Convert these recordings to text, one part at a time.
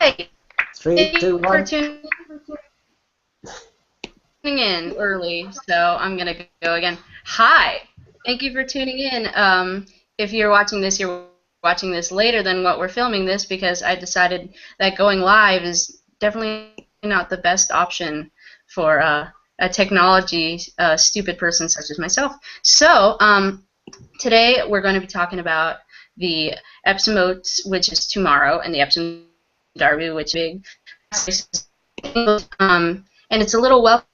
Hi. Three, Thank two, you for one. tuning in early, so I'm going to go again. Hi. Thank you for tuning in. If you're watching this later than what we're filming this because I decided that going live is definitely not the best option for a technology stupid person such as myself. So today we're going to be talking about the Epsom Oaks, which is tomorrow, and the Epsom Derby, which is big. And it's a little welcome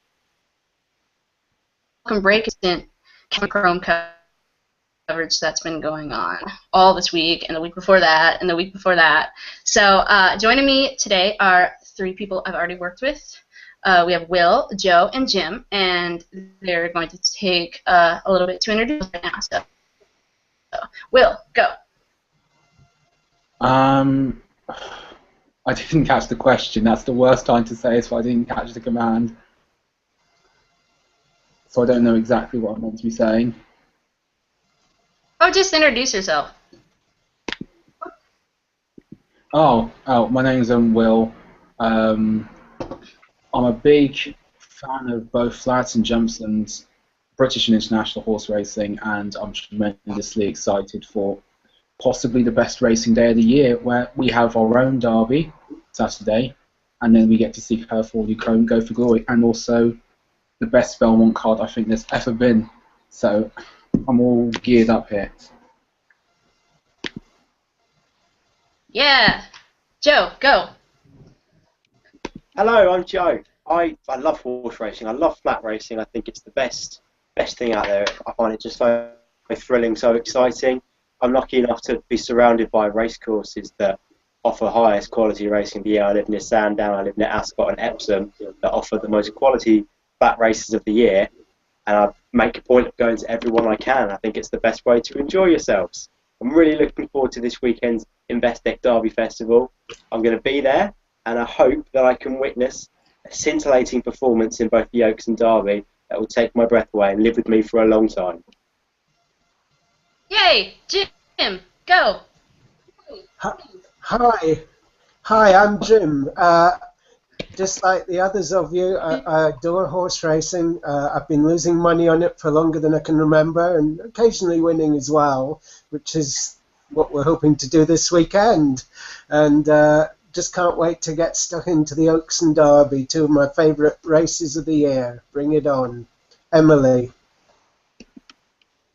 break in Chrome coverage that's been going on all this week, and the week before that, and the week before that. So joining me today are three people I've already worked with. We have Will, Joe, and Jim, and they're going to take a little bit to introduce right now. So, Will, go. I didn't catch the question. That's the worst time to say it, so I didn't catch the command. So I don't know exactly what I'm meant to be saying. Oh, just introduce yourself. Oh, my name's Will. I'm a big fan of both flats and jumps and British and international horse racing, and I'm tremendously excited for possibly the best racing day of the year, where we have our own derby Saturday, and then we get to see her 40 Chrome go for glory, and also the best Belmont card I think there's ever been. So I'm all geared up here. Yeah. Joe, go. Hello, I'm Joe. I love horse racing. I love flat racing. I think it's the best thing out there. I find it just so thrilling, so exciting. I'm lucky enough to be surrounded by race courses that offer highest quality racing. Yeah, I live near Sandown, I live near Ascot and Epsom, that offer the most quality flat races of the year. And I make a point of going to every one I can. I think it's the best way to enjoy yourselves. I'm really looking forward to this weekend's Investec Derby Festival. I'm going to be there, and I hope that I can witness a scintillating performance in both the Oaks and Derby that will take my breath away and live with me for a long time. Yay! Jim, go. Hi, I'm Jim. Just like the others of you, I adore horse racing. I've been losing money on it for longer than I can remember, and occasionally winning as well, which is what we're hoping to do this weekend. And just can't wait to get stuck into the Oaks and Derby, two of my favourite races of the year. Bring it on. Emily.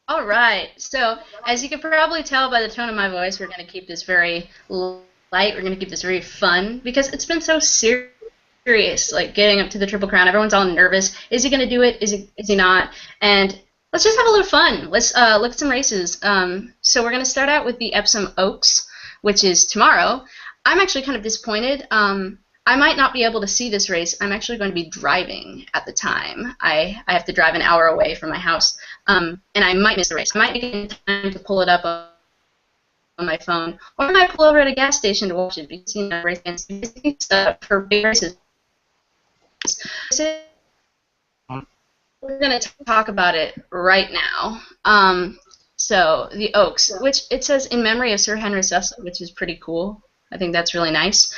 All right. So, as you can probably tell by the tone of my voice, we're going to keep this very light. We're going to keep this very fun because it's been so serious, like getting up to the Triple Crown. Everyone's all nervous. Is he going to do it? Is he not? And let's just have a little fun. Let's look at some races. So we're going to start out with the Epsom Oaks, which is tomorrow. I'm actually kind of disappointed. I might not be able to see this race. I'm actually going to be driving at the time. I have to drive an hour away from my house, and I might miss the race. I might be getting time to pull it up on my phone, or I might pull over at a gas station to watch it because race for big races. We're going to talk about it right now. So the Oaks, which it says in memory of Sir Henry Cecil, which is pretty cool. I think that's really nice.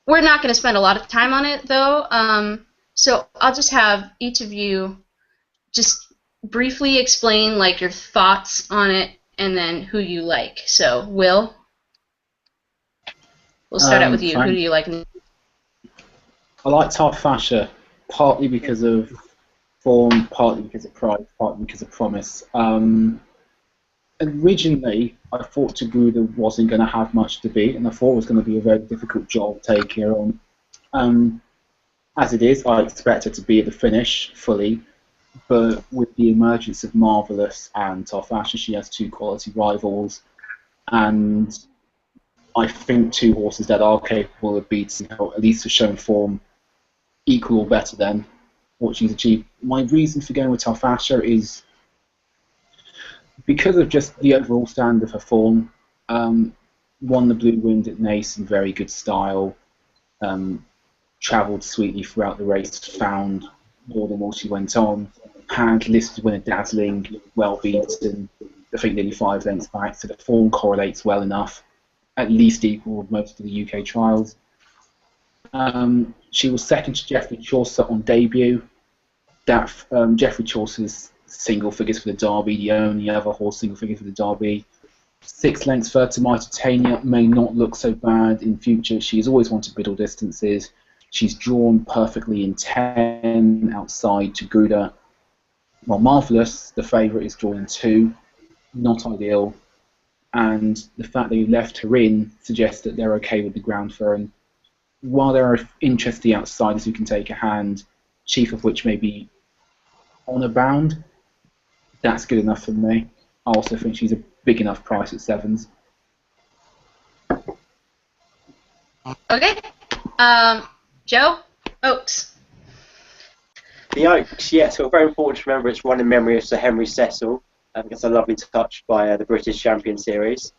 We're not going to spend a lot of time on it, though. So I'll just have each of you just briefly explain like your thoughts on it and then who you like. So, Will, we'll start out with you. Who do you like? I like Tarfasha, partly because of form, partly because of pride, partly because of promise. Originally, I thought Taguda wasn't going to have much to beat, and I thought it was going to be a very difficult job taking her on. As it is, I expect her to be at the finish fully, but with the emergence of Marvellous and Tarfasha, she has two quality rivals, and I think two horses that are capable of beating her, at least have shown form equal or better than what she's achieved. My reason for going with Tarfasha is because of just the overall standard of her form. Won the Blue Wind at Nace in very good style, travelled sweetly throughout the race, found more than what she went on, had listed winner Dazzling, well beaten, I think nearly 5 lengths back, so the form correlates well enough. at least equal with most of the UK trials. She was second to Geoffrey Chaucer on debut. Geoffrey Chaucer's single figures for the Derby, the only other horse single figure for the Derby. 6 lengths further to My Titania may not look so bad in future. She's always wanted middle distances. She's drawn perfectly in 10 outside to Gouda. Well, Marvellous, the favourite, is drawn in 2. Not ideal. And the fact that you left her in suggests that they're okay with the ground for. And while there are interesting outsiders who can take a hand, chief of which may be Honour Bound, that's good enough for me. I also think she's a big enough price at 7s. Okay. Joe? Oaks. The Oaks, yes, well, very important to remember it's run in memory of Sir Henry Cecil. I think it's a lovely touch by the British Champion Series.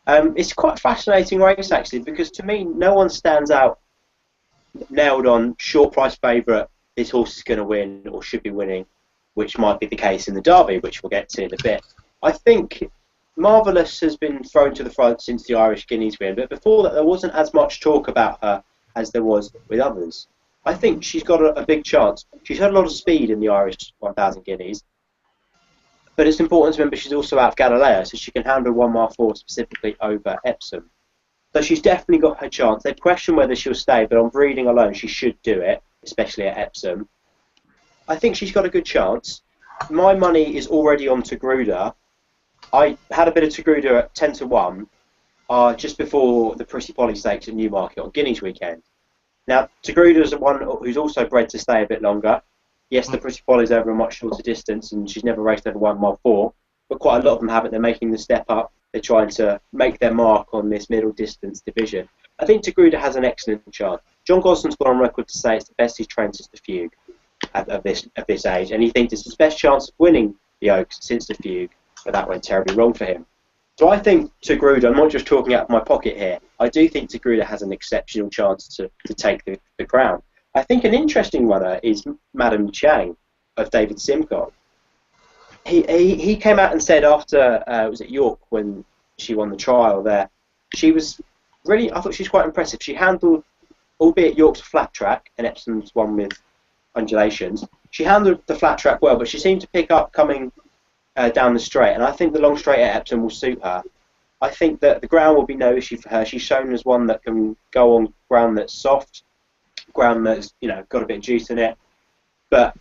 It's quite a fascinating race, actually, because to me, no one stands out nailed on short price favourite, this horse is going to win or should be winning, which might be the case in the Derby, which we'll get to in a bit. I think Marvellous has been thrown to the front since the Irish Guineas win, but before that there wasn't as much talk about her as there was with others. I think she's got a big chance. She's had a lot of speed in the Irish 1000 Guineas, but it's important to remember she's also out of Galileo, so she can handle 1 mile 4 specifically over Epsom. So she's definitely got her chance. They question whether she'll stay, but on breeding alone she should do it, especially at Epsom. I think she's got a good chance. My money is already on Tagruda. I had a bit of Tagruda at 10 to 1 just before the Pretty Polly Stakes at Newmarket on Guineas weekend. Now, Tagruda is the one who's also bred to stay a bit longer. Yes, the Pretty Polly's over a much shorter distance and she's never raced over 1 mile 4, but quite a lot of them haven't. They're making the step up. They're trying to make their mark on this middle distance division. I think Tagruda has an excellent chance. John Gosden's gone on record to say it's the best he's trained since the Fugue at this age, and he thinks it's his best chance of winning the Oaks since the Fugue, but that went terribly wrong for him. So I think Tagruda, I'm not just talking out of my pocket here, I do think Tagruda has an exceptional chance to take the crown. I think an interesting runner is Madame Chang of David Simcoe. He came out and said after, was it York when she won the trial there, she was really, I thought she was quite impressive. She handled, albeit York's a flat track and Epsom's one with undulations, she handled the flat track well, but she seemed to pick up coming down the straight, and I think the long straight at Epsom will suit her. I think that the ground will be no issue for her. She's shown as one that can go on ground that's soft, ground that's got a bit of juice in it, but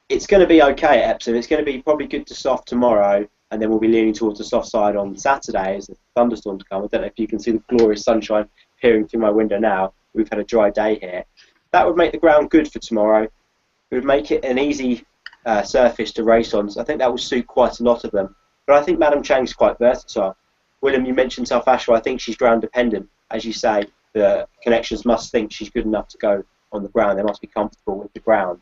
it's going to be okay at Epsom. It's going to be probably good to soft tomorrow, and then we'll be leaning towards the soft side on Saturday as the thunderstorms come. I don't know if you can see the glorious sunshine peering through my window now. We've had a dry day here. That would make the ground good for tomorrow. It would make it an easy surface to race on, so I think that will suit quite a lot of them. But I think Madame Chang's quite versatile. William, you mentioned South Ashore. I think she's ground dependent. As you say, the connections must think she's good enough to go on the ground. They must be comfortable with the ground.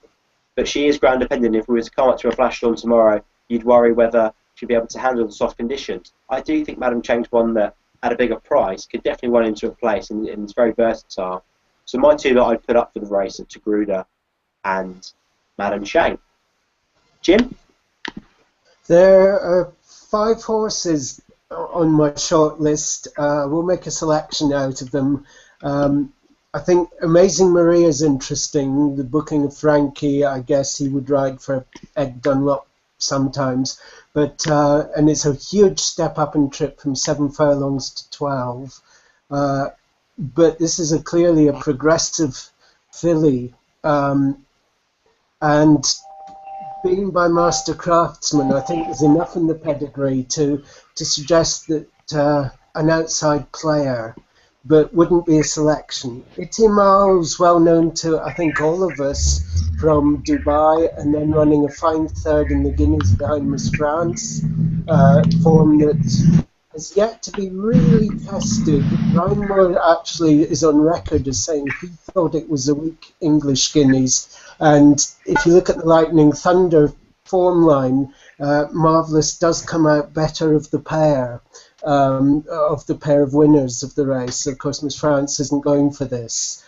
But she is ground dependent. If we were to come up to a flash storm tomorrow, you'd worry whether she'd be able to handle the soft conditions. I do think Madame Chang's one that, at a bigger price, could definitely run into a place, and it's very versatile. So my two that I'd put up for the race are Tagruda and Madame Chang. Jim? There are 5 horses on my short list. We'll make a selection out of them. I think Amazing Maria is interesting. The booking of Frankie, I guess he would ride for Ed Dunlop sometimes. But and it's a huge step up in trip from 7 furlongs to 12. But this is clearly a progressive filly. And being by Master Craftsman, I think there's enough in the pedigree to suggest that an outside player, but wouldn't be a selection. Itimal's well known to, I think, all of us from Dubai, and then running a fine third in the Guineas behind Miss France, form that has yet to be really tested. Ryan Moore actually is on record as saying he thought it was a weak English Guineas. And if you look at the Lightning Thunder form line, Marvellous does come out better of the pair of winners of the race. Of course, Miss France isn't going for this.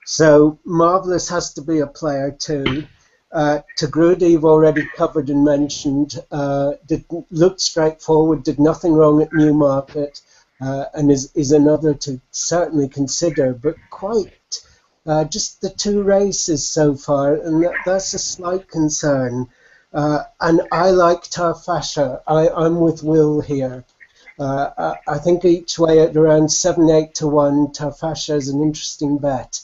So Marvellous has to be a player too. Tagruda you've already covered and mentioned. Looked straightforward, did nothing wrong at Newmarket. and is another to certainly consider, but quite just the 2 races so far, and that's a slight concern. And I like Tarfasha. I'm with Will here. I think each way at around 7-8 to 1, Tarfasha is an interesting bet.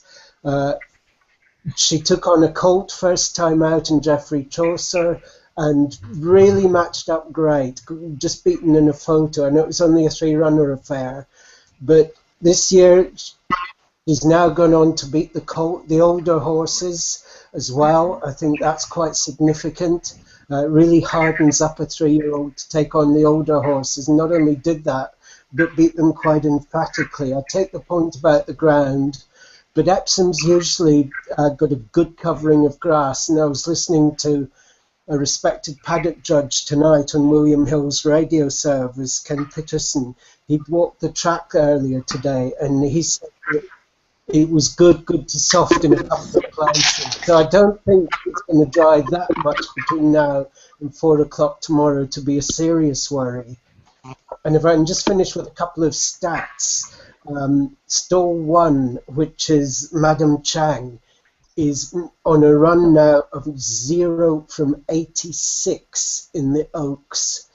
She took on a colt first time out in Geoffrey Chaucer and really matched up great, just beaten in a photo. I know it was only a 3-runner affair, but this year she's now gone on to beat the older horses as well. I think that's quite significant. It really hardens up a 3-year-old to take on the older horses. And not only did that, but beat them quite emphatically. I take the point about the ground, but Epsom's usually got a good covering of grass. And I was listening to a respected paddock judge tonight on William Hill's radio service, Ken Pitterson. He'd walked the track earlier today, and he said that it was good to soft in a couple of places. So I don't think it's going to dry that much between now and 4 o'clock tomorrow to be a serious worry. And if I can just finish with a couple of stats, stall 1, which is Madam Chang, is on a run now of 0 from 86 in the Oaks.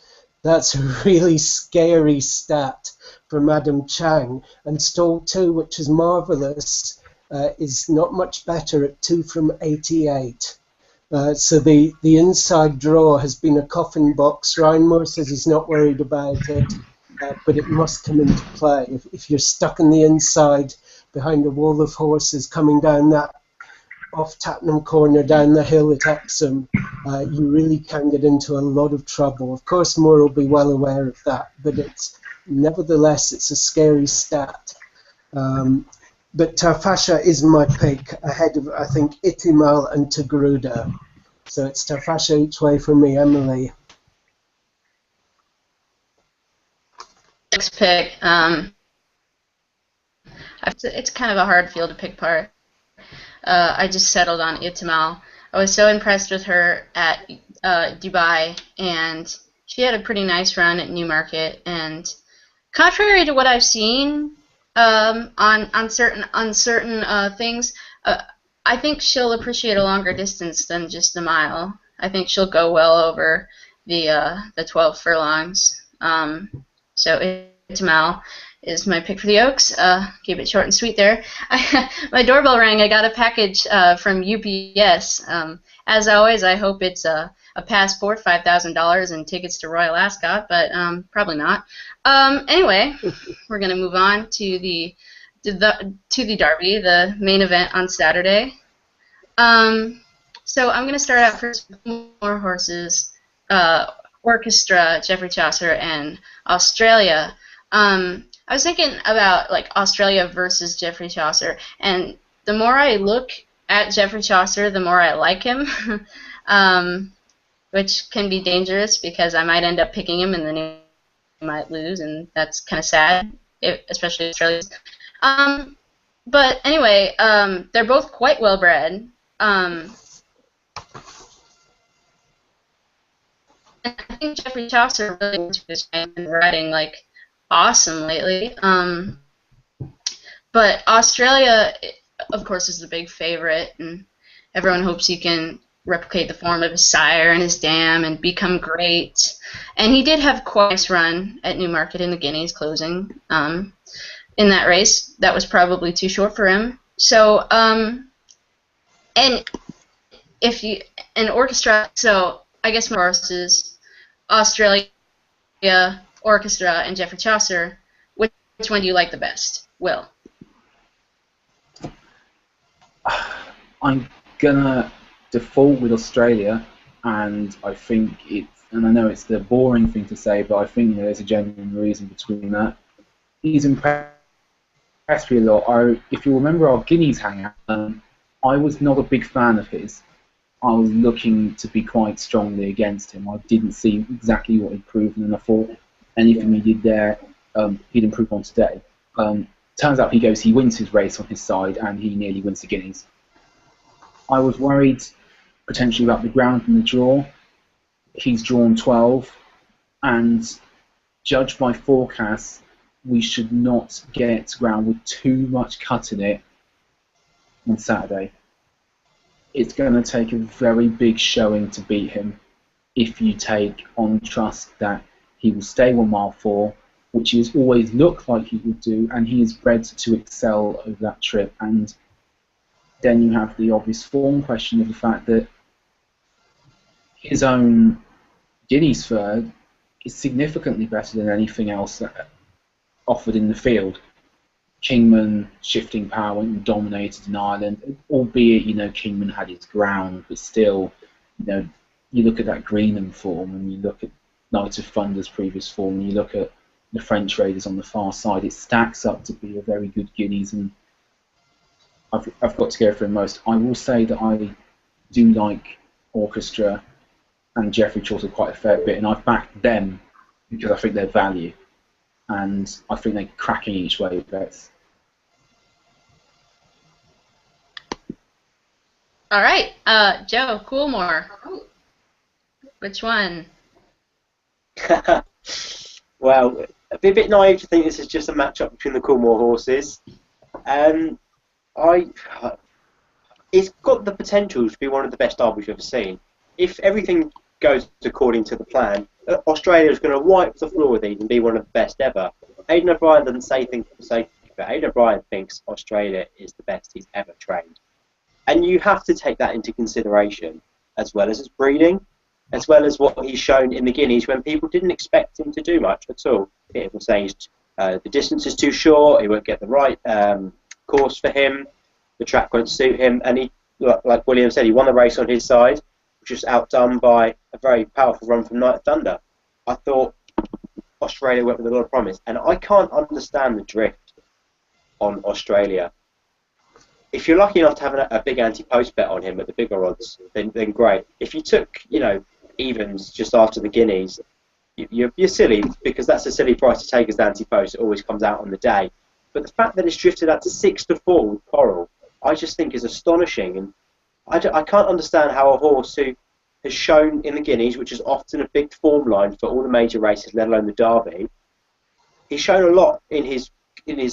That's a really scary stat for Madam Chang. And stall 2, which is marvellous, is not much better at 2 from 88. So the inside draw has been a coffin box. Ryan Moore says he's not worried about it, but it must come into play. If you're stuck in the inside behind a wall of horses coming down that off Tattenham Corner down the hill at Epsom, you really can get into a lot of trouble. Of course, Moore will be well aware of that, but nevertheless, it's a scary stat. But Tarfasha is my pick, ahead of, I think, Itimal and Tagruda. So it's Tarfasha each way for me, Emily. Next pick. It's kind of a hard field to pick apart. I just settled on Itimal. I was so impressed with her at Dubai, and she had a pretty nice run at Newmarket. And contrary to what I've seen on certain things, I think she'll appreciate a longer distance than just a mile. I think she'll go well over the 12 furlongs. So Itimal is my pick for the Oaks. Keep it short and sweet there. My doorbell rang. I got a package from UPS. As always, I hope it's a passport, $5,000, and tickets to Royal Ascot, but probably not. Anyway, we're going to move on to the Derby, the main event on Saturday. So I'm going to start out first with more horses, Orchestra, Geoffrey Chaucer, and Australia. I was thinking about like Australia versus Geoffrey Chaucer, and the more I look at Geoffrey Chaucer, the more I like him, which can be dangerous because I might end up picking him and then he might lose, and that's kind of sad, especially Australia. But anyway, they're both quite well bred. And I think Geoffrey Chaucer really went to his been riding like awesome lately. But Australia, of course, is the big favorite, and everyone hopes he can replicate the form of his sire and his dam and become great. And he did have quite a nice run at Newmarket in the Guineas closing in that race. That was probably too short for him. So, and if you an Orchestra, so I guess my horses, Australia, Orchestra, and Geoffrey Chaucer. Which one do you like the best, Will? I'm gonna default with Australia, and I think and I know it's the boring thing to say, but I think there's a genuine reason between that. He's impressed me a lot. If you remember our Guineas hangout, I was not a big fan of his. I was looking to be quite strongly against him. I didn't see exactly what he'd proven, and I thought anything he did there, he'd improve on today. Turns out he wins his race on his side, and he nearly wins the Guineas. I was worried potentially about the ground and the draw. He's drawn 12, and judged by forecasts, we should not get ground with too much cut in it on Saturday. It's going to take a very big showing to beat him if you take on trust that he will stay 1 mile 4, which he has always looked like he would do, and he is bred to excel over that trip. And then you have the obvious form question of the fact that his own Guineas third is significantly better than anything else that offered in the field. Kingman, shifting power, and dominated in Ireland, albeit, Kingman had his ground, but still, you look at that Greenham form, and you look at Knight of Thunder's previous form, and you look at the French Raiders on the far side, it stacks up to be a very good Guineas, and I've got to go for him most. I will say that I do like Orchestra and Jeffrey Chaucer quite a fair bit, and I've backed them because I think they're value, and I think they're cracking each way bets. All right, Joe Coolmore. Which one? Well, I'd be a bit naive to think this is just a match-up between the Coolmore horses. It's got the potential to be one of the best derbies we've ever seen. If everything goes according to the plan, Australia is going to wipe the floor with these and be one of the best ever. Aidan O'Brien doesn't say things for the sake of it. Aidan O'Brien thinks Australia is the best he's ever trained. And you have to take that into consideration, as well as his breeding, as well as what he's shown in the Guineas when people didn't expect him to do much at all. People were saying the distance is too short, he won't get the right course for him, the track won't suit him, and he, like William said, he won the race on his side, which was outdone by a very powerful run from Knight of Thunder. I thought Australia went with a lot of promise, and I can't understand the drift on Australia. If you're lucky enough to have a big anti-post bet on him at the bigger odds, then great. If you took, evens just after the Guineas, you're silly, because that's a silly price to take as the anti-post. It always comes out on the day. But the fact that it's drifted out to 6-4 with Coral, I just think is astonishing. And I can't understand how a horse who has shown in the Guineas, which is often a big form line for all the major races, let alone the Derby, he's shown a lot in his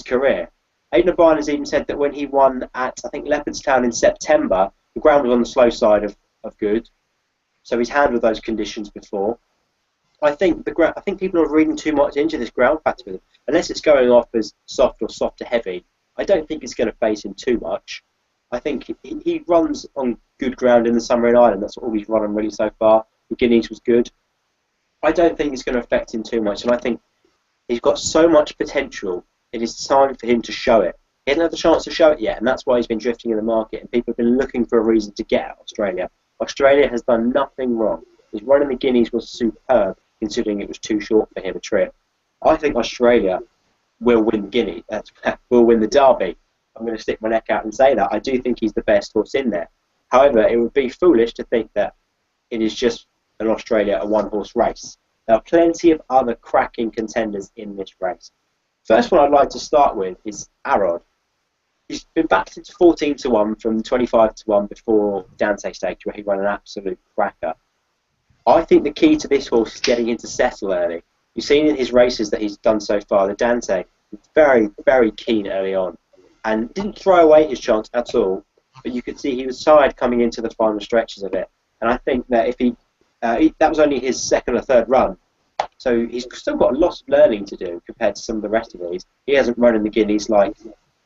career. Aidan O'Brien has even said that when he won at, I think, Leopardstown in September, the ground was on the slow side of good, so he's handled those conditions before. I think people are reading too much into this ground factor with him. Unless it's going off as soft or soft to heavy, I don't think it's going to phase him too much. I think he runs on good ground in the summer in Ireland. That's all he's run on really so far. The Guineas was good. I don't think it's going to affect him too much, and I think he's got so much potential. It is time for him to show it. He hasn't had the chance to show it yet, and that's why he's been drifting in the market, and people have been looking for a reason to get at Australia. Australia has done nothing wrong. His run in the Guineas was superb, considering it was too short for him a trip. I think Australia will win the Guineas, will win the Derby. I'm going to stick my neck out and say that. I do think he's the best horse in there. However, it would be foolish to think that it is just an Australia, a one-horse race. There are plenty of other cracking contenders in this race. First one I'd like to start with is Arod. He's been backed into 14-1 from 25-1 before Dante Stakes, where he ran an absolute cracker. I think the key to this horse is getting him to settle early. You've seen in his races that he's done so far, the Dante was very, very keen early on and didn't throw away his chance at all, but you could see he was tired coming into the final stretches of it. And I think that if that was only his second or third run, so he's still got a lot of learning to do compared to some of the rest of these. He hasn't run in the Guineas like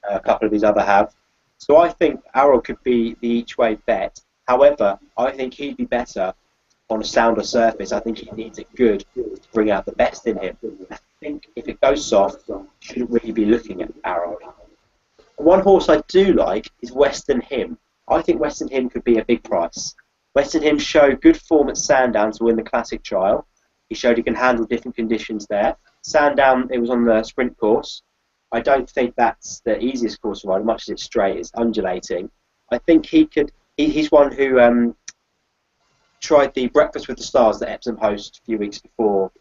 a couple of these other have. So I think Arrow could be the each-way bet. However, I think he'd be better on a sounder surface. I think he needs it good to bring out the best in him. I think if it goes soft, you shouldn't really be looking at Arrow. One horse I do like is Western Hymn. I think Western Hymn could be a big price. Western Hymn showed good form at Sandown to win the Classic Trial. He showed he can handle different conditions there. Sandown, it was on the sprint course. I don't think that's the easiest course to ride, much as it's straight, it's undulating. I think he could. He's one who tried the Breakfast with the Stars that Epsom host a few weeks before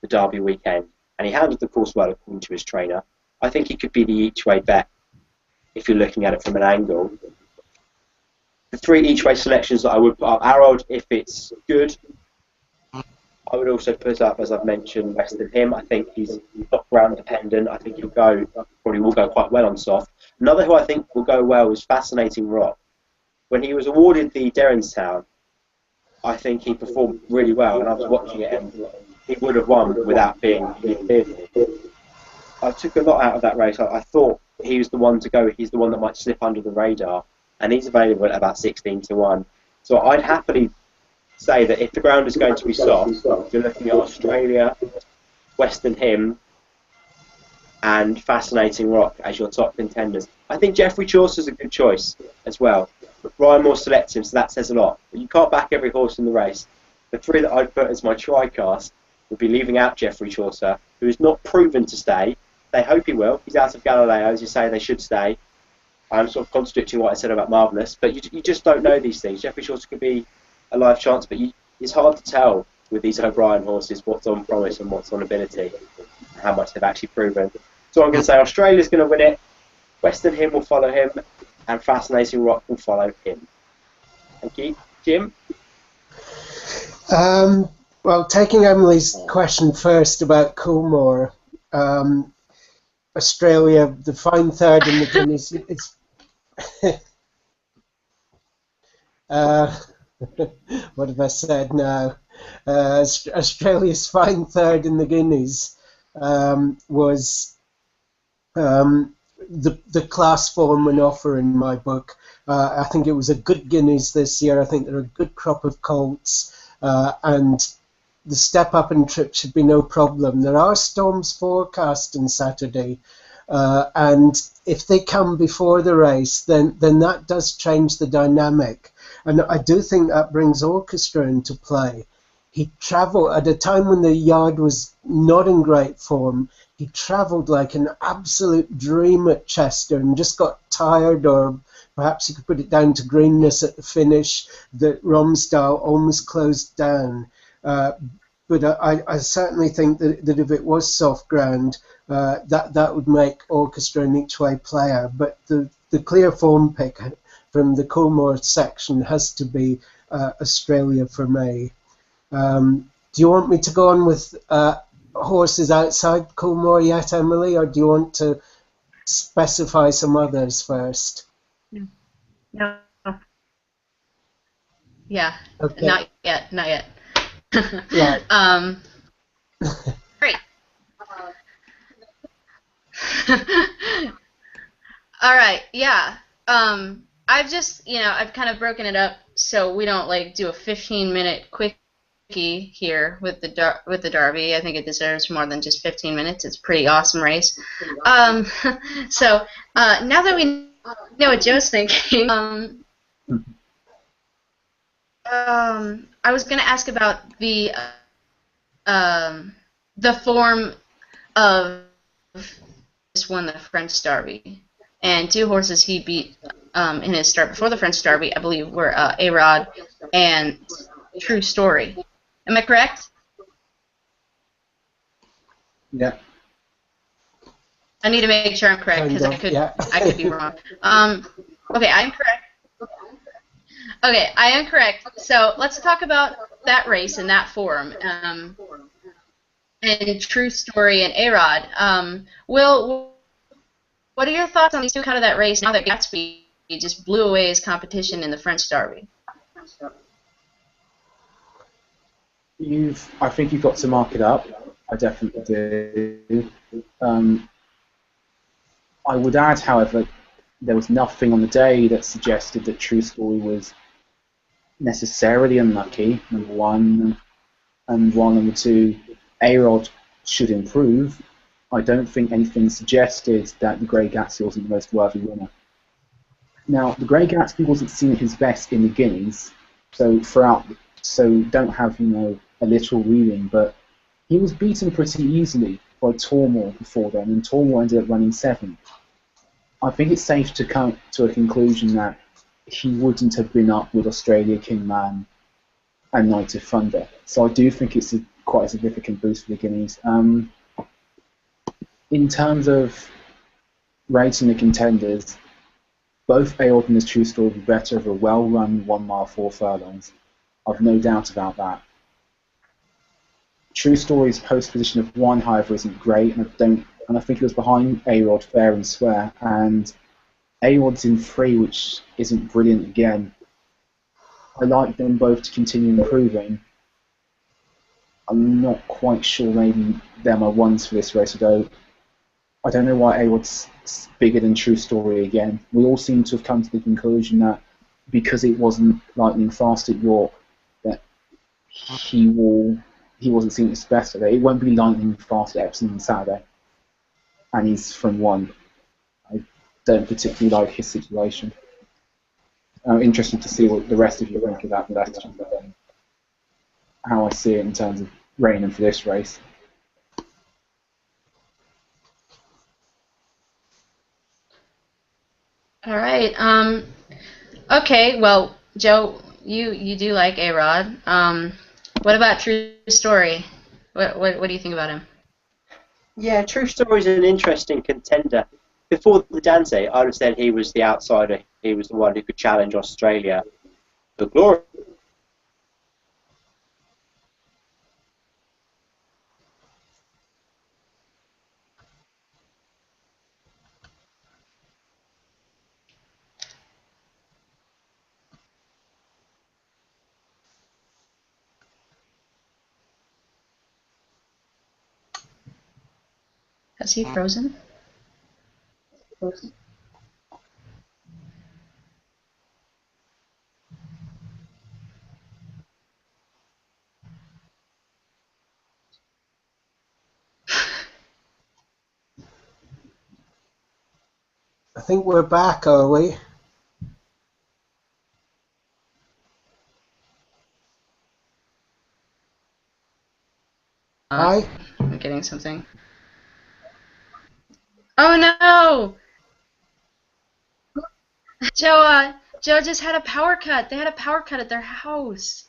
the Derby weekend, and he handled the course well according to his trainer. I think he could be the each-way bet if you're looking at it from an angle. The three each-way selections that I would put up, Harold, if it's good, I would also put up, as I've mentioned, Western Him. I think he's not ground dependent. I think probably will go quite well on soft. Another who I think will go well is Fascinating Rock. When he was awarded the Derrinstown, I think he performed really well, and I was watching it, and he would have won without being fearful. I took a lot out of that race. I thought he was the one to go. He's the one that might slip under the radar, and he's available at about 16-1. So I'd happily say that if the ground is going to be soft, you're looking at Australia, Western Him, and Fascinating Rock as your top contenders. I think Geoffrey Chaucer's a good choice as well. But Brian Moore selects him, so that says a lot. But you can't back every horse in the race. The three that I'd put as my tri-cast would be leaving out Geoffrey Chaucer, who is not proven to stay. They hope he will. He's out of Galileo, as you say, they should stay. I'm sort of contradicting what I said about Marvellous, but you just don't know these things. Geoffrey Chaucer could be a live chance, but it's hard to tell with these O'Brien horses what's on promise and what's on ability, and how much they've actually proven. So I'm going to say Australia's going to win it, Western Him will follow him, and Fascinating Rock will follow him. Thank you. Jim? Well, taking Emily's question first about Coolmore, Australia, the fine third in the Guineas, what have I said now? Australia's fine third in the Guineas was the class form and offer in my book. I think it was a good Guineas this year. I think there are a good crop of colts, and the step up and trip should be no problem. There are storms forecast on Saturday, and if they come before the race, then that does change the dynamic. And I do think that brings Orchestra into play. He travelled at a time when the yard was not in great form. He travelled like an absolute dream at Chester and just got tired, or perhaps you could put it down to greenness at the finish, that Romsdal almost closed down. But I certainly think that if it was soft ground, that would make Orchestra an each-way player. But the clear form pick from the Coolmore section has to be Australia for me. Do you want me to go on with horses outside Coolmore yet, Emily, or do you want to specify some others first? No. Yeah. Okay. Not yet. Right. Great. All right. Yeah. I've kind of broken it up so we don't like do a 15-minute quickie here with the Derby. I think it deserves more than just 15 minutes. It's a pretty awesome race. So now that we know what Joe's thinking, I was going to ask about the form of just won the French Derby, and two horses he beat in his start before the French Derby, I believe, were A-Rod and True Story. Am I correct? Yeah. I need to make sure I'm correct because I could be wrong. Okay, I'm correct. Okay, I am correct. So let's talk about that race and that form. And True Story and A-Rod. Will, what are your thoughts on these two out of that race now that Gatsby just blew away his competition in the French Derby? I think you've got to mark it up. I definitely do. I would add, however, there was nothing on the day that suggested that True Story was necessarily unlucky, number one, and while number two, A-Rod should improve, I don't think anything suggested that the Grey Gatsby wasn't the most worthy winner. Now, the Grey Gatsby wasn't seen at his best in the Guineas, so don't have, a literal reading, but he was beaten pretty easily by Tormore before then, and Tormore ended up running 7th. I think it's safe to come to a conclusion that he wouldn't have been up with Australia, Kingman, and Knight of Thunder. So I do think it's quite a significant boost for the Guineas. In terms of rating the contenders, both A-Rod and the True Story would be better over a well-run 1 mile 4 furlongs. I've no doubt about that. True Story's post position of 1, however, isn't great, and I think it was behind A-Rod fair and square, and A-Rod's in 3, which isn't brilliant again. I like them both to continue improving. I'm not quite sure, maybe they're my ones for this race. I don't know why A-Rod's bigger than True Story again. We all seem to have come to the conclusion that because it wasn't lightning fast at York, that he wasn't seen as best at it. It won't be lightning fast at Epsom on Saturday, and he's from 1. I don't particularly like his situation. I'm interested to see what the rest of you think of that question, but how I see it in terms of raining for this race. All right. Okay. Well, Joe, you do like A-Rod. What about True Story? What do you think about him? Yeah, True Story is an interesting contender. Before the Dante, I understand he was the outsider. He was the one who could challenge Australia for glory. Has he frozen? I think we're back, are we? Hi? I'm getting something. Oh no! Joe just had a power cut. They had a power cut at their house.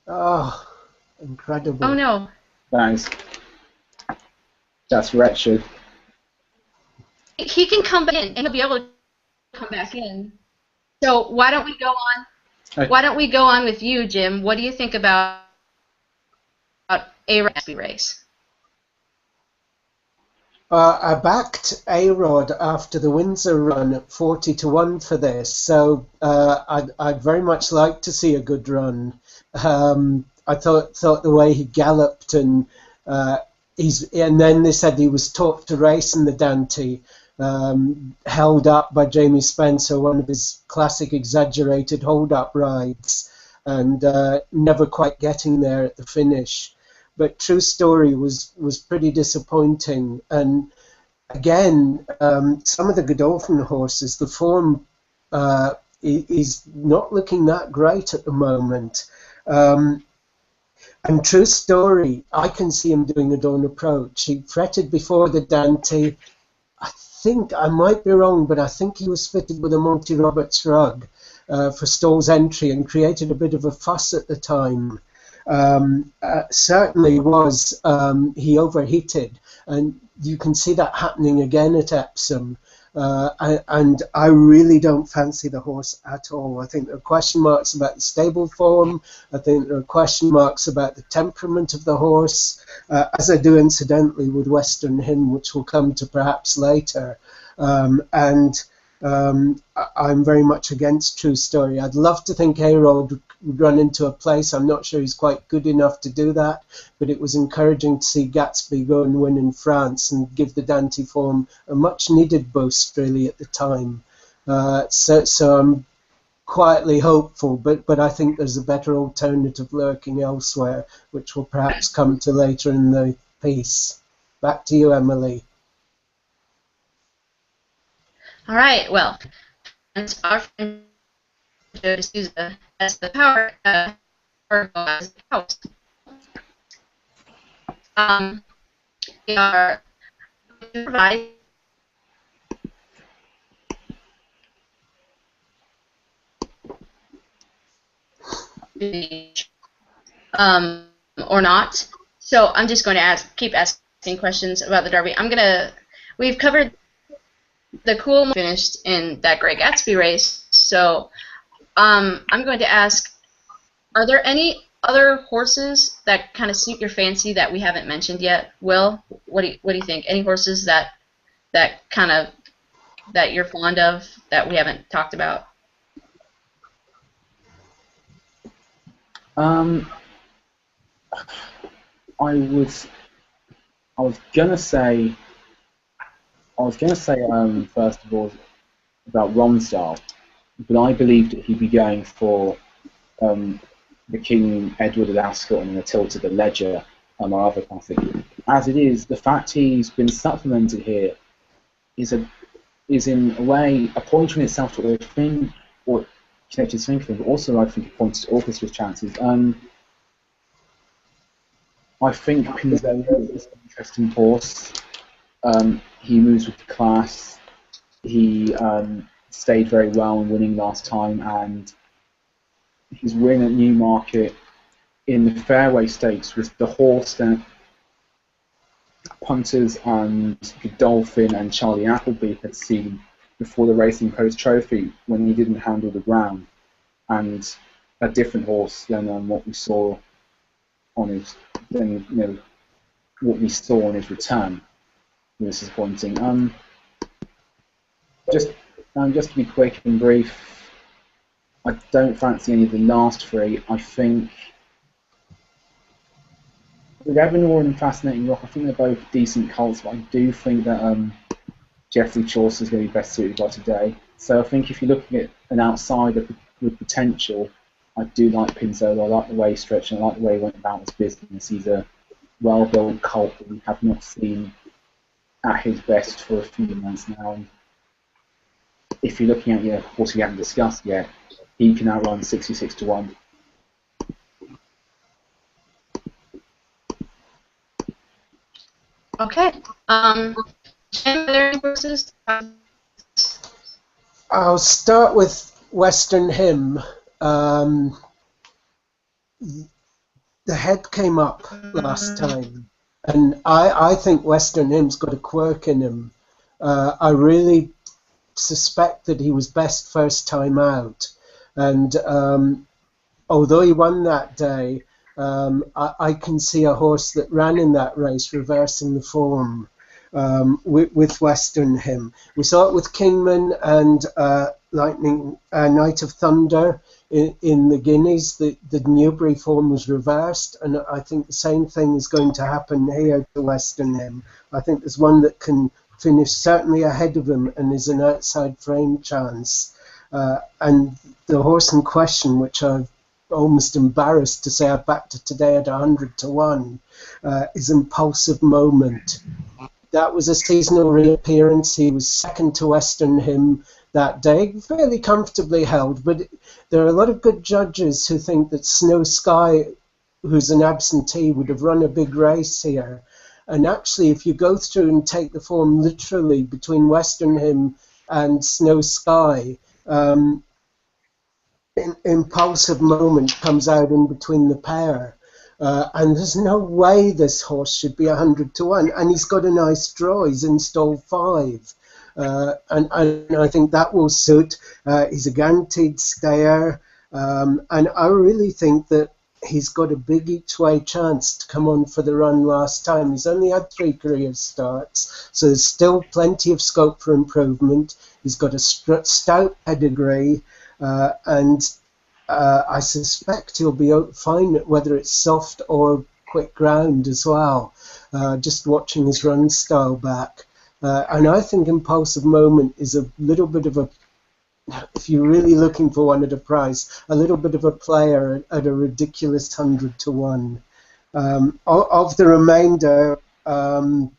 Oh, incredible. Oh no. Thanks. That's wretched. He can come back in, and he'll be able to come back in. So why don't we go on? Okay. Why don't we go on with you, Jim? What do you think about a race? I backed A-Rod after the Windsor run at 40-1 for this, so I'd very much like to see a good run. I thought the way he galloped and then they said he was taught to race in the Dante, held up by Jamie Spencer, one of his classic exaggerated hold-up rides, and never quite getting there at the finish. But True Story was pretty disappointing. And again, some of the Godolphin horses, the form is not looking that great at the moment. And True Story, I can see him doing a Dawn Approach. He fretted before the Dante. I think, I might be wrong, but I think he was fitted with a Monty Roberts rug for Stall's entry and created a bit of a fuss at the time. Certainly was, he overheated, and you can see that happening again at Epsom, and I really don't fancy the horse at all. I think there are question marks about the stable form. I think there are question marks about the temperament of the horse, as I do incidentally with Western Hymn, which we'll come to perhaps later. I'm very much against True Story. I'd love to think A-Rod would run into a place. I'm not sure he's quite good enough to do that, but it was encouraging to see Gatsby go and win in France and give the Dante form a much-needed boost, really, at the time. So I'm quietly hopeful, but I think there's a better alternative lurking elsewhere, which we'll perhaps come to later in the piece. Back to you, Emily. All right. Well, and our friend Joe D'Souza has the power as the house. We are provide or not. So I'm just going to keep asking questions about the Derby. We've covered the cool finished in that Great Gatsby race. So I'm going to ask, are there any other horses that kind of suit your fancy that we haven't mentioned yet? Will, what do you think? Any horses that kind of that you're fond of that we haven't talked about? Um, I was I was gonna say first of all about Romsdal, but I believed that he'd be going for um, the King Edward of Ascot and the Tilt of the Ledger, our other classic. As it is, the fact he's been supplemented here is in a way a point in itself to the thing or connected to something, but also I think it points to Orchestra's chances. I think Pinzolo is an interesting horse. He moves with class. He stayed very well in winning last time, and his win at Newmarket in the Fairway Stakes was the horse that punters and Godolphin and Charlie Appleby had seen before the Racing Post Trophy when he didn't handle the ground, and a different horse than what we saw on his what we saw on his return was disappointing. Just to be quick and brief, I don't fancy any of the last three. I think with Evanor and Fascinating Rock, I think they're both decent colts, but I do think that Geoffrey Chaucer is going to be best suited by today. So I think if you're looking at an outsider with potential, I do like Pinzolo. I like the way he stretched and I like the way he went about his business. He's a well-built colt that we have not seen at his best for a few months now. And if you're looking at a horse we haven't discussed yet, he can outrun 66 to 1. Okay. Jim, are there any horses? I'll start with Western Hymn. The head came up last time, and I think Western Hymn's got a quirk in him. I really suspect that he was best first time out, and although he won that day, I can see a horse that ran in that race reversing the form with Western Hymn. We saw it with Kingman and Lightning Night of Thunder in the Guineas. The Newbury form was reversed, and I think the same thing is going to happen here to Western Hymn. I think there's one that can finish certainly ahead of him and is an outside frame chance. And the horse in question, which I've almost embarrassed to say I backed it today at 100 to 1, is Impulsive Moment. That was a seasonal reappearance. He was second to Western Hymn that day, fairly comfortably held, but there are a lot of good judges who think that Snow Sky, who's an absentee, would have run a big race here. And actually, if you go through and take the form literally between Western Hymn and Snow Sky, Impulsive Moment comes out in between the pair. And there's no way this horse should be 100 to 1. And he's got a nice draw. He's in stall 5. And I think that will suit. He's a guaranteed stayer. And I really think that he's got a big each-way chance to come on for the run last time. He's only had 3 career starts, so there's still plenty of scope for improvement. He's got a stout pedigree, and I suspect he'll be fine whether it's soft or quick ground as well, just watching his run style back. And I think Impulsive Moment is a little bit of a, if you're really looking for one at a price, a little bit of a player at a ridiculous 100 to 1. Of the remainder, I'm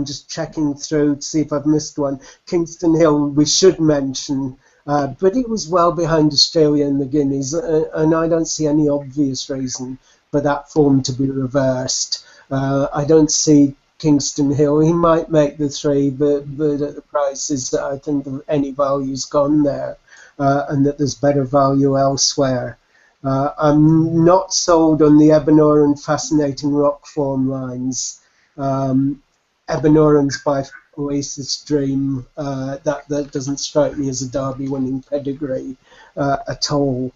just checking through to see if I've missed one. Kingston Hill, we should mention, but he was well behind Australia in the Guineas, and I don't see any obvious reason for that form to be reversed. I don't see Kingston Hill. He might make the 3, but at the prices that I think any value's gone there, and that there's better value elsewhere. I'm not sold on the Ebenor and Fascinating Rock form lines. Ebenorans by Oasis Dream, that doesn't strike me as a Derby winning pedigree at all.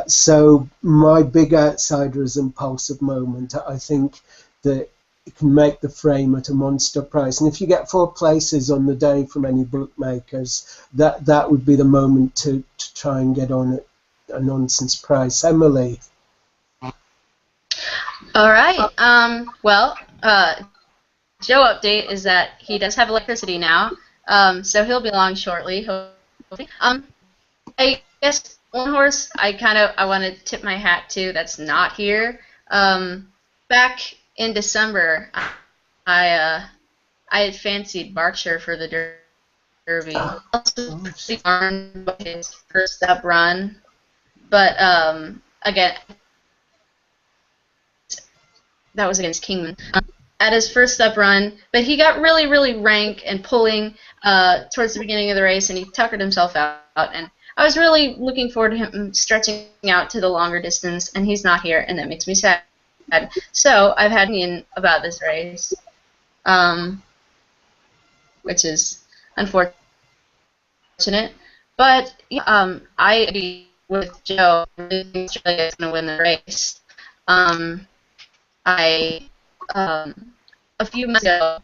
So my big outsider is Impulsive Moment. I think that it can make the frame at a monster price. And if you get 4 places on the day from any bookmakers, that would be the moment to try and get on at a nonsense price. Emily. All right. Joe update is that he does have electricity now, so he'll be along shortly, hopefully. I guess one horse I want to tip my hat to that's not here. Back in December, I had fancied Berkshire for the Derby. Also pretty darn by his first up run, but again, that was against Kingman. At his first up run, but he got really, really rank and pulling towards the beginning of the race, and he tuckered himself out. And I was really looking forward to him stretching out to the longer distance, and he's not here, and that makes me sad. So I've had an opinion about this race, which is unfortunate. But I agree with Joe. I really think Australia is going to win the race. A few months ago,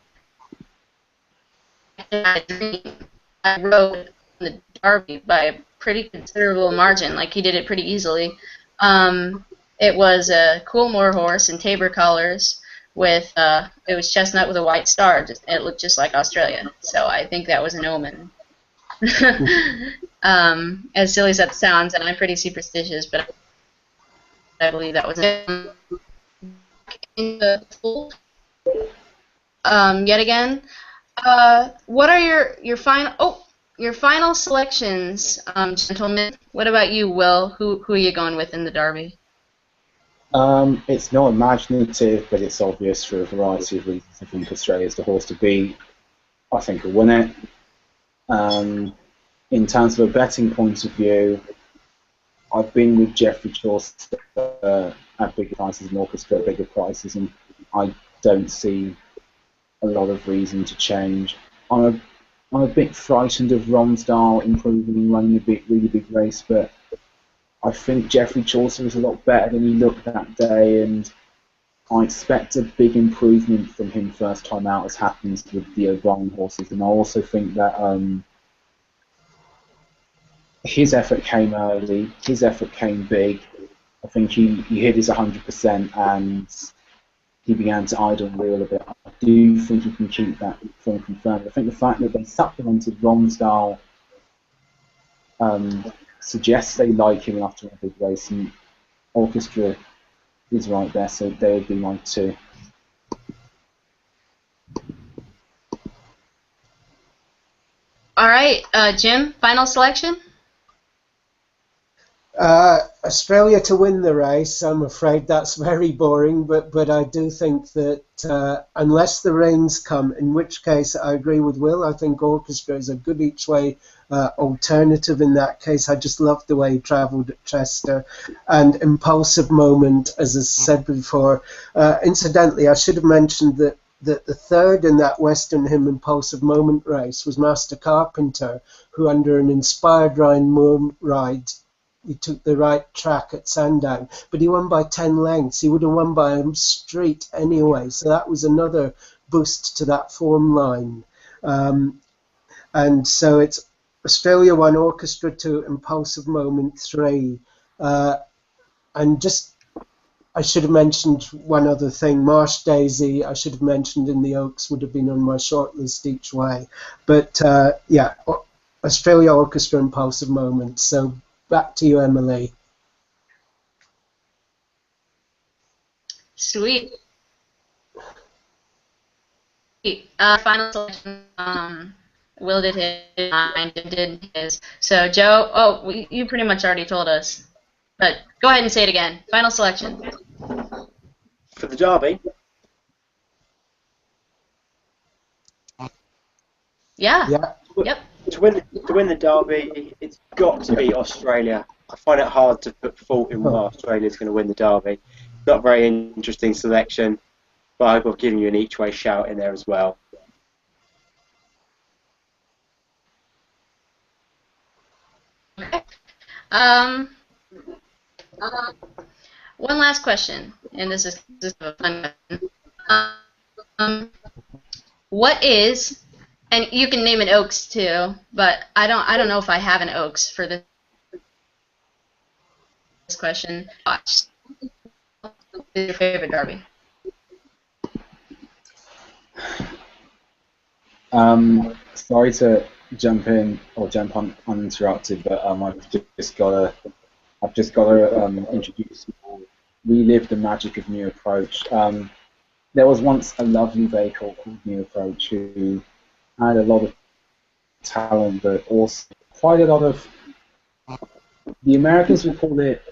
I rode the Derby by a pretty considerable margin. Like, he did it pretty easily. It was a Coolmore horse in Tabor colors with it was chestnut with a white star. It looked just like Australia. So I think that was an omen. As silly as that sounds, and I'm pretty superstitious, but I believe that was it. In the pool, yet again. What are your final selections, gentlemen? What about you, Will? Who are you going with in the Derby? It's not imaginative, but it's obvious for a variety of reasons. I think Australia's the horse to beat. I think he'll win it. In terms of a betting point of view, I've been with Geoffrey Chaucer at bigger prices and Orchestra at bigger prices, and I don't see a lot of reason to change. I'm a bit frightened of Romsdale improving and running a really big race, but I think Geoffrey Chaucer is a lot better than he looked that day, and I expect a big improvement from him first time out, as happens with the O'Brien horses. And I also think that his effort came early, his effort came big. I think he hit his 100% and he began to idle reel a bit. I do think he can keep that form confirmed. I think the fact that they supplemented Romsdale suggests they like him enough to win a big race, and Orchestra is right there, so they would be my 2. All right, Jim, final selection? Australia to win the race. I'm afraid that's very boring, but I do think that unless the rains come, in which case I agree with Will. I think Orchestra is a good each way alternative in that case. I just love the way he travelled at Chester. And Impulsive Moment, as I said before. Incidentally, I should have mentioned that the third in that Western Hymn Impulsive Moment race was Master Carpenter, who under an inspired Ryan ride, he took the right track at Sandown, but he won by 10 lengths. He would have won by a street anyway, so that was another boost to that form line. And so it's Australia 1, Orchestra 2, Impulsive Moment 3. And just, I should have mentioned one other thing. Marsh Daisy, I should have mentioned in the Oaks, would have been on my shortlist each way. But yeah, Australia, Orchestra, Impulsive Moment. So back to you, Emily. Sweet. Final selection. Will did his, mine did his. So Joe, you pretty much already told us, but go ahead and say it again. Final selection. For the Derby? Yeah. Yep. To win the Derby, it's got to be Australia. I find it hard to put fault in why Australia's going to win the Derby. Not a very interesting selection, but I hope I've given you an each way shout in there as well. Okay. One last question, and this is a fun one. Um, what is, and you can name an Oaks too, but I don't know if I have an Oaks for this question. What's your favorite derby? Sorry to jump in or jump on uninterrupted, but I've just got to introduce or relive the magic of New Approach. There was once a lovely vehicle called New Approach who had a lot of talent, but also quite a lot of, the Americans would call it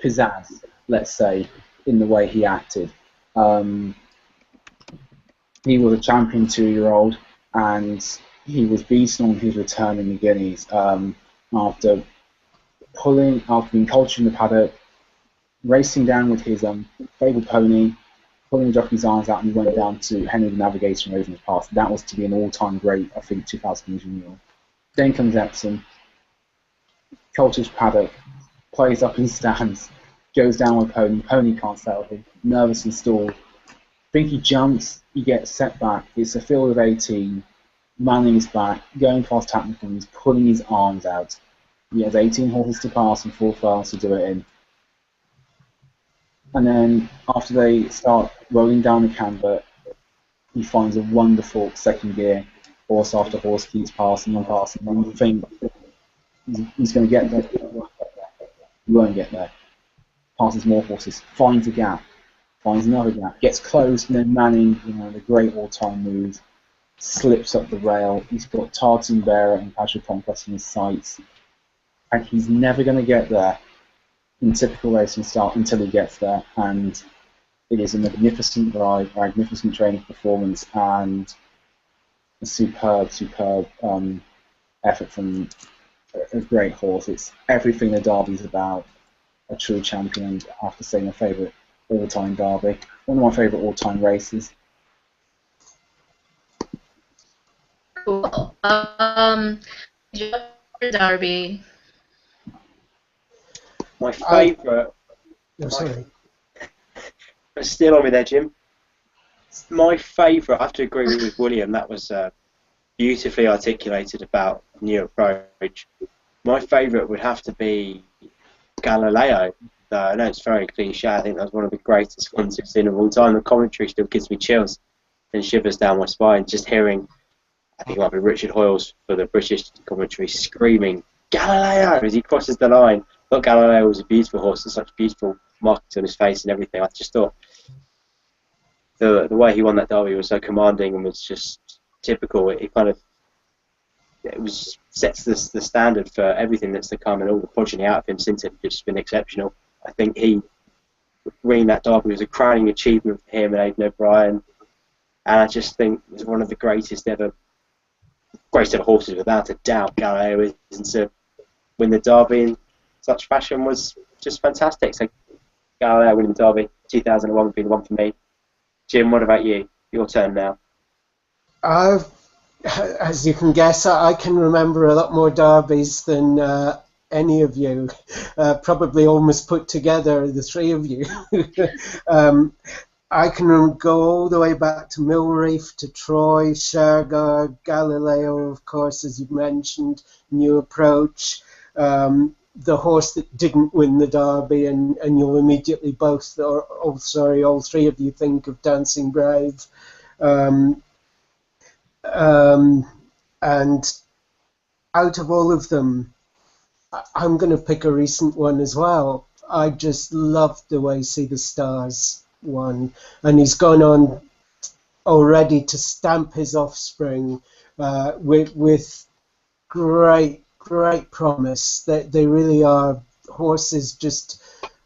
pizzazz, let's say, in the way he acted. Um, he was a champion 2-year-old, and he was beaten on his return in the Guineas after after being cultured in the paddock, racing down with his favourite pony, pulling the jockey's arms out, and he went down to Henry the Navigator and Raven's Path. That was to be an all-time great, I think, 2000 renewal. Then comes Epsom, cultured paddock, plays up in stands, goes down with pony, pony can't settle him, nervous and stalled. Think he jumps, he gets set back, it's a field of 18, manning his back, going past technical, he's pulling his arms out. He has 18 horses to pass and 4 furlongs to do it in. And then after they start rolling down the camber, he finds a wonderful second gear. Horse after horse keeps passing and passing, and you think he's going to get there. He won't get there. Passes more horses, finds a gap, finds another gap, gets close, and then Manning, the great all-time move, slips up the rail. He's got Tartan Bearer and Patrick Conquest in his sights, and he's never going to get there in typical racing style until he gets there. And it is a magnificent drive, magnificent training performance, and a superb effort from a great horse. It's everything the Derby's about. A true champion, and I have to say my favourite all-time Derby. One of my favourite all-time races. Cool. Derby. My favourite. No, sorry. Still on me there, Jim. My favourite, I have to agree with William, that was beautifully articulated about New Approach. My favourite would have to be Galileo. I know it's very cliche, I think that's one of the greatest ones we've seen of all time. The commentary still gives me chills and shivers down my spine just hearing, I think it might be Richard Hoyles for the British commentary, screaming, Galileo, as he crosses the line. I thought Galileo was a beautiful horse and such beautiful markings on his face and everything. I just thought the way he won that derby was so commanding and was just typical. It sets the standard for everything that's to come, and all the progeny out of him since have just been exceptional. I think he winning that derby was a crowning achievement for him and Aidan O'Brien, and I just think it was one of the greatest ever horses, without a doubt. Galileo is, and to win the derby in such fashion was just fantastic. So Galileo winning the derby 2001 would be the one for me. Jim, what about you? Your turn now. As you can guess, I can remember a lot more derbies than any of you, probably almost put together, the three of you. I can go all the way back to Millreef, to Troy, Shergar, Galileo, of course, as you mentioned, New Approach, the horse that didn't win the derby, and you'll immediately all three of you think of Dancing Brave. And out of all of them, I'm going to pick a recent one as well. I just loved the way See the Stars won, and he's gone on already to stamp his offspring with great promise. That they really are horses just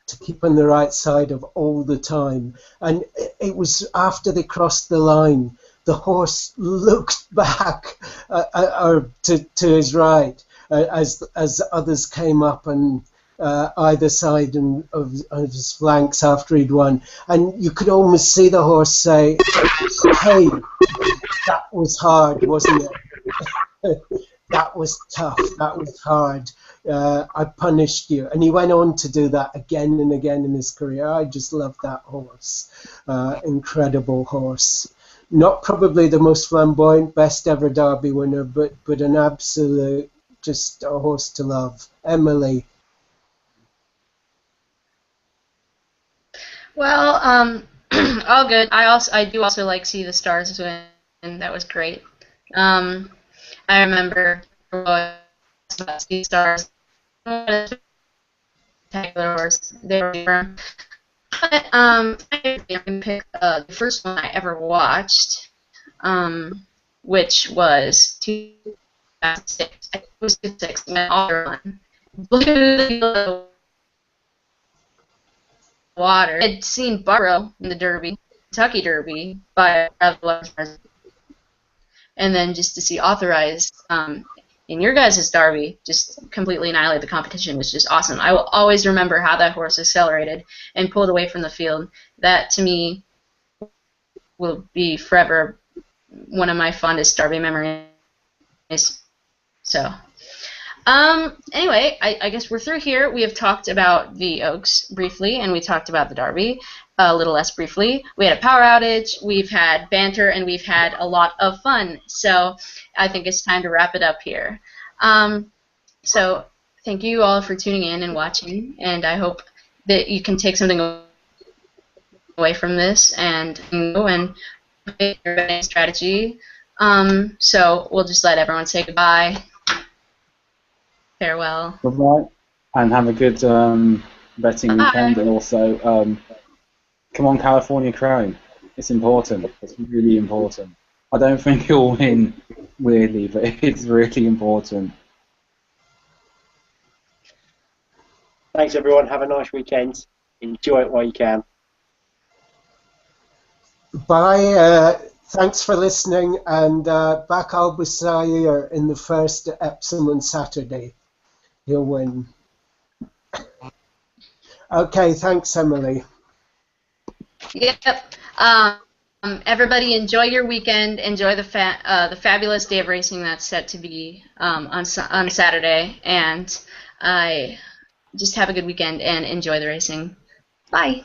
to keep on the right side of all the time. And it was after they crossed the line, the horse looked back to his right as others came up and either side of his flanks after he'd won, and you could almost see the horse say, "Hey, that was hard, wasn't it? That was tough. That was hard." I punished you. And he went on to do that again and again in his career. I just love that horse. Incredible horse. Not probably the most flamboyant, best ever Derby winner, but an absolute, just a horse to love. Emily. Well, all good. I do also like See the Stars win. That was great. I remember about See the Stars. What a spectacular horse they were from. But I can pick the first one I ever watched, which was 2006. It was 2006. When all one. Look at the water. I'd seen Barbaro in the Derby, Kentucky Derby, by and then just to see authorized in your guys' Derby just completely annihilate the competition was just awesome. I will always remember how that horse accelerated and pulled away from the field. That to me will be forever one of my fondest Derby memories. So. Anyway, I guess we're through here. We have talked about the Oaks briefly, and we talked about the Derby a little less briefly. We had a power outage, we've had banter, and we've had a lot of fun. So I think it's time to wrap it up here. So thank you all for tuning in and watching, and I hope that you can take something away from this and your strategy. So we'll just let everyone say goodbye. Farewell. Goodbye, and have a good betting weekend. And also, come on, California Crown. It's important. It's really important. I don't think he'll win, weirdly, but it's really important. Thanks, everyone. Have a nice weekend. Enjoy it while you can. Bye. Thanks for listening. And back Albusaya in the first Epsom on Saturday. He'll win. Okay, thanks, Emily. Yep. Everybody, enjoy your weekend. Enjoy the fabulous day of racing that's set to be on Saturday, and just have a good weekend and enjoy the racing. Bye.